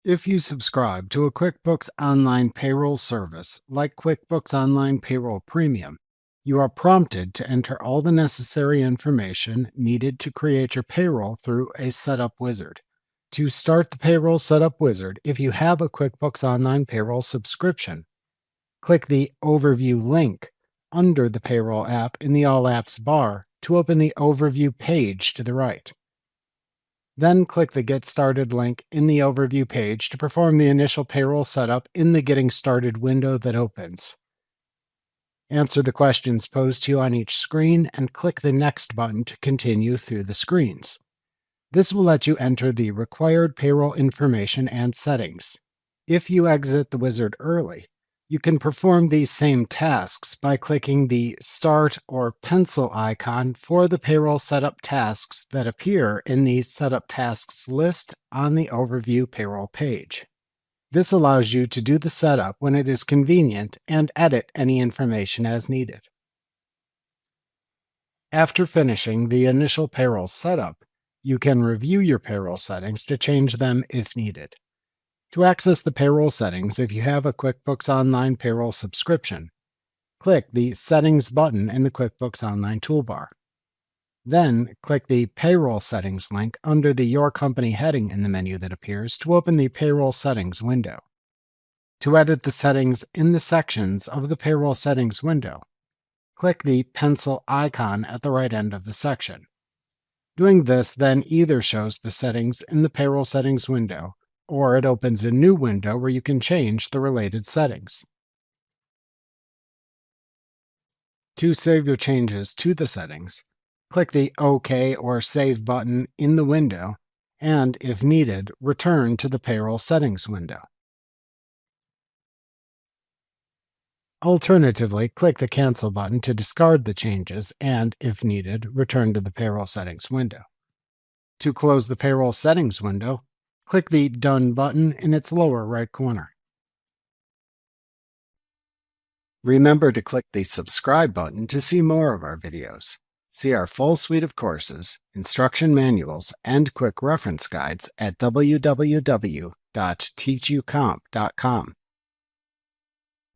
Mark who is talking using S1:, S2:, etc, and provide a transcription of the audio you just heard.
S1: If you subscribe to a QuickBooks Online payroll service like QuickBooks Online Payroll Premium, you are prompted to enter all the necessary information needed to create your payroll through a setup wizard. To start the payroll setup wizard, if you have a QuickBooks Online Payroll subscription, click the Overview link under the Payroll app in the All Apps bar to open the Overview page to the right. Then click the Get Started link in the Overview page to perform the initial payroll setup in the Getting Started window that opens. Answer the questions posed to you on each screen and click the Next button to continue through the screens. This will let you enter the required payroll information and settings. If you exit the wizard early, you can perform these same tasks by clicking the Start or pencil icon for the payroll setup tasks that appear in the Setup Tasks list on the Overview Payroll page. This allows you to do the setup when it is convenient and edit any information as needed. After finishing the initial payroll setup, you can review your payroll settings to change them if needed. To access the payroll settings, if you have a QuickBooks Online Payroll subscription, click the Settings button in the QuickBooks Online toolbar. Then, click the Payroll Settings link under the Your Company heading in the menu that appears to open the Payroll Settings window. To edit the settings in the sections of the Payroll Settings window, click the pencil icon at the right end of the section. Doing this then either shows the settings in the Payroll Settings window, or it opens a new window where you can change the related settings. To save your changes to the settings, click the OK or Save button in the window, and, if needed, return to the Payroll Settings window. Alternatively, click the Cancel button to discard the changes and, if needed, return to the Payroll Settings window. To close the Payroll Settings window, click the Done button in its lower right corner. Remember to click the Subscribe button to see more of our videos. See our full suite of courses, instruction manuals, and quick reference guides at www.teachucomp.com.